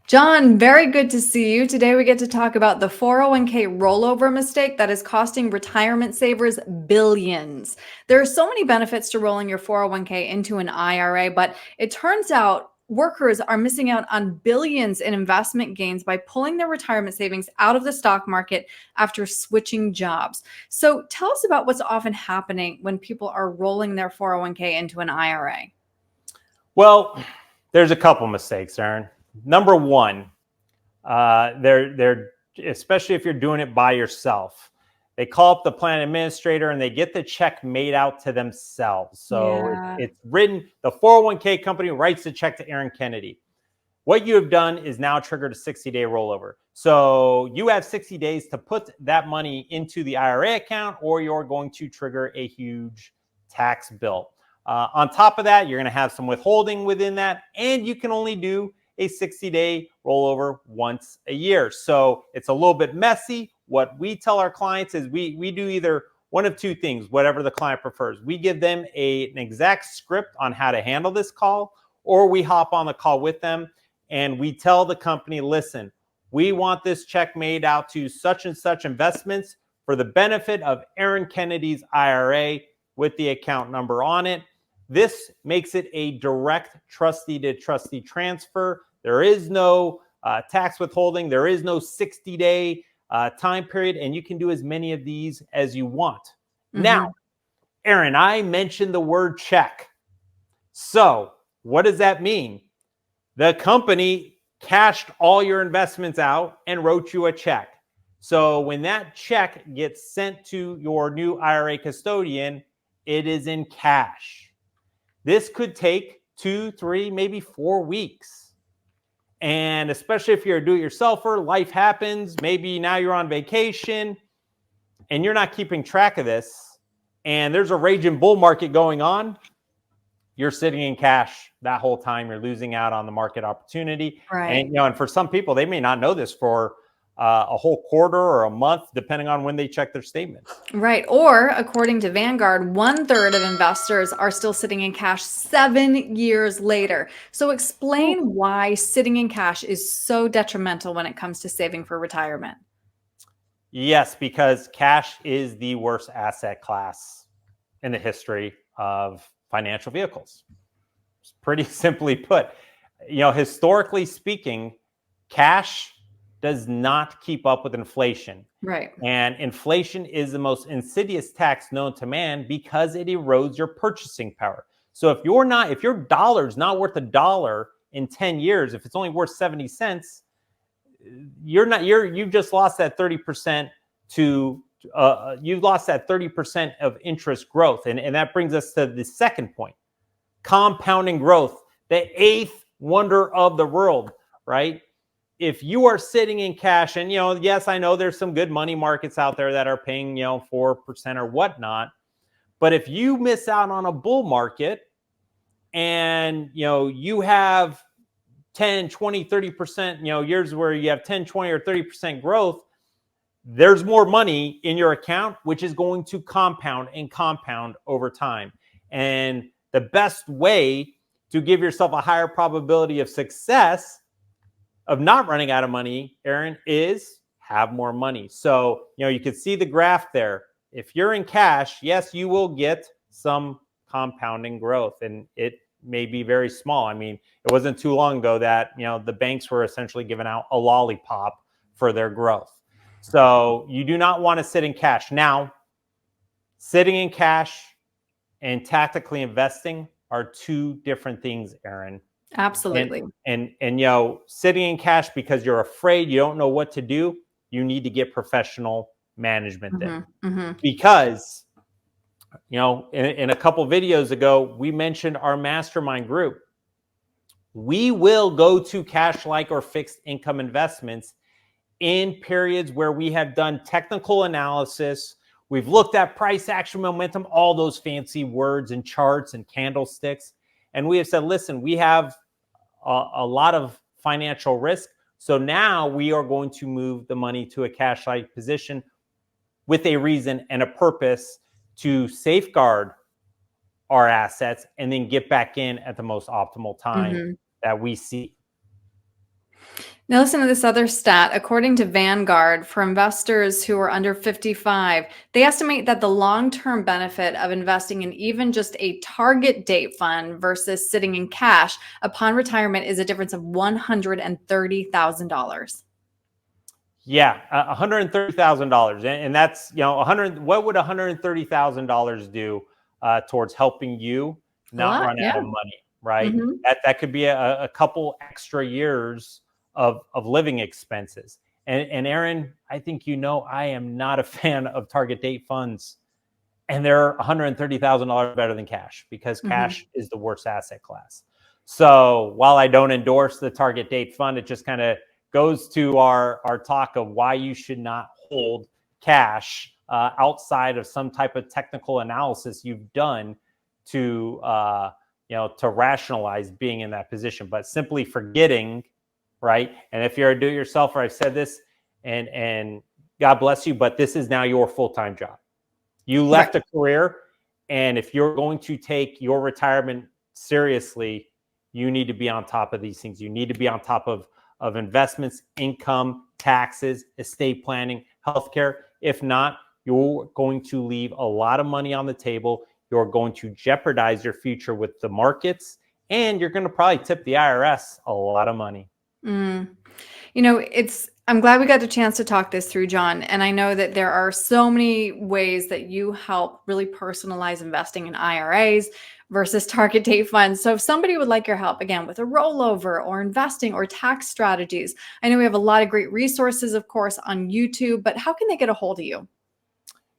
John, very good to see you. Today we get to talk about the 401k rollover mistake that is costing retirement savers billions. There are so many benefits to rolling your 401k into an IRA, but it turns out workers are missing out on billions in investment gains by pulling their retirement savings out of the stock market after switching jobs. So tell us about what's often happening when people are rolling their 401k into an IRA. Well, there's a couple mistakes, Aaron. Number one, they're especially if you're doing it by yourself. They call up the plan administrator and they get the check made out to themselves. So Yeah. it's written, the 401k company writes the check to Aaron Kennedy. What you have done is now triggered a 60-day rollover. So you have 60 days to put that money into the IRA account, or you're going to trigger a huge tax bill. On top of that, you're going to have some withholding within that, and you can only do a 60-day rollover once a year. So it's a little bit messy. What we tell our clients is we do either one of two things, whatever the client prefers. We give them an exact script on how to handle this call, or we hop on the call with them and we tell the company, listen, we want this check made out to such and such investments for the benefit of Aaron Kennedy's IRA with the account number on it. This makes it a direct trustee to trustee transfer. There is no tax withholding. There is no 60-day time period, and you can do as many of these as you want. Mm-hmm. Now, Aaron, I mentioned the word check. So what does that mean? The company cashed all your investments out and wrote you a check. So when that check gets sent to your new IRA custodian, it is in cash. This could take 2, 3, maybe 4 weeks. And especially if you're a do-it-yourselfer, life happens. Maybe now you're on vacation and you're not keeping track of this, and there's a raging bull market going on. You're sitting in cash that whole time. You're losing out on the market opportunity. Right. And for some people, they may not know this for a whole quarter or a month, depending on when they check their statements. Right. Or according to Vanguard, 1/3 of investors are still sitting in cash 7 years later. So explain why sitting in cash is so detrimental when it comes to saving for retirement. Yes, because cash is the worst asset class in the history of financial vehicles. It's pretty simply put. Historically speaking, cash does not keep up with inflation. Right. And inflation is the most insidious tax known to man because it erodes your purchasing power. So if your dollar's not worth $1 in 10 years, if it's only worth 70 cents, you've just lost that 30% you've lost that 30% of interest growth. And that brings us to the second point, compounding growth, the eighth wonder of the world, right? If you are sitting in cash, and yes, I know there's some good money markets out there that are paying 4% or whatnot, but if you miss out on a bull market and you have 10, 20, 30%, years where you have 10, 20 or 30% growth, there's more money in your account, which is going to compound and compound over time. And the best way to give yourself a higher probability of success of not running out of money, Aaron, is have more money. So, you can see the graph there. If you're in cash, yes, you will get some compounding growth, and it may be very small. I mean, it wasn't too long ago that, the banks were essentially giving out a lollipop for their growth. So you do not want to sit in cash. Now, sitting in cash and tactically investing are two different things, Aaron. Absolutely. And sitting in cash because you're afraid, you don't know what to do, you need to get professional management in. Mm-hmm. Because, in a couple videos ago, we mentioned our mastermind group. We will go to cash-like or fixed income investments in periods where we have done technical analysis. We've looked at price action momentum, all those fancy words and charts and candlesticks. And we have said, listen, we have a lot of financial risk. So now we are going to move the money to a cash-like position with a reason and a purpose to safeguard our assets and then get back in at the most optimal time that we see. Now, listen to this other stat. According to Vanguard, for investors who are under 55, they estimate that the long term benefit of investing in even just a target date fund versus sitting in cash upon retirement is a difference of $130,000. Yeah, $130,000, and that's 100. What would $130,000 do towards helping you A not lot, run yeah. out of money? Right. Hmm. That could be a couple extra years of living expenses. And Aaron, I think I am not a fan of target date funds, and they're $130,000 better than cash because Hmm. cash is the worst asset class. So while I don't endorse the target date fund, it just kind of goes to our talk of why you should not hold cash outside of some type of technical analysis you've done to to rationalize being in that position, but simply forgetting, right? And if you're a do-it-yourselfer, I've said this, and God bless you, but this is now your full-time job. You Right. left a career, and if you're going to take your retirement seriously, you need to be on top of these things. You need to be on top of investments, income, taxes, estate planning, healthcare. If not, you're going to leave a lot of money on the table. You're going to jeopardize your future with the markets, and you're going to probably tip the IRS a lot of money. Mm. I'm glad we got the chance to talk this through, John. And I know that there are so many ways that you help really personalize investing in IRAs versus target date funds. So if somebody would like your help, again, with a rollover or investing or tax strategies, I know we have a lot of great resources, of course, on YouTube, but how can they get a hold of you?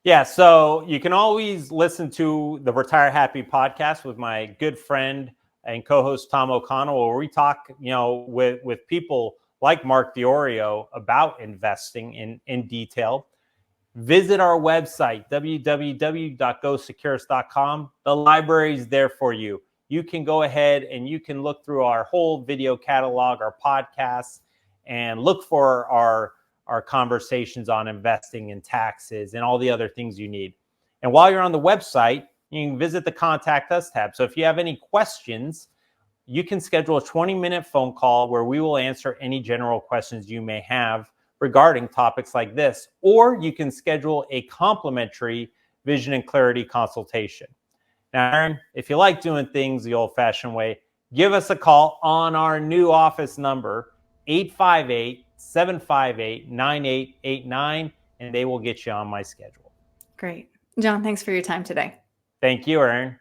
Yeah, so you can always listen to the Retire Happy podcast with my good friend and co-host Tom O'Connell, where we talk, with people like Mark Diorio about investing in detail. Visit our website, www.gosecurus.com. The library is there for you. You can go ahead and you can look through our whole video catalog, our podcasts, and look for our conversations on investing and taxes and all the other things you need. And while you're on the website, you can visit the Contact Us tab. So if you have any questions, you can schedule a 20-minute phone call where we will answer any general questions you may have regarding topics like this, or you can schedule a complimentary vision and clarity consultation. Now, Aaron, if you like doing things the old-fashioned way, give us a call on our new office number, 858-758-9889, and they will get you on my schedule. Great. John, thanks for your time today. Thank you, Aaron.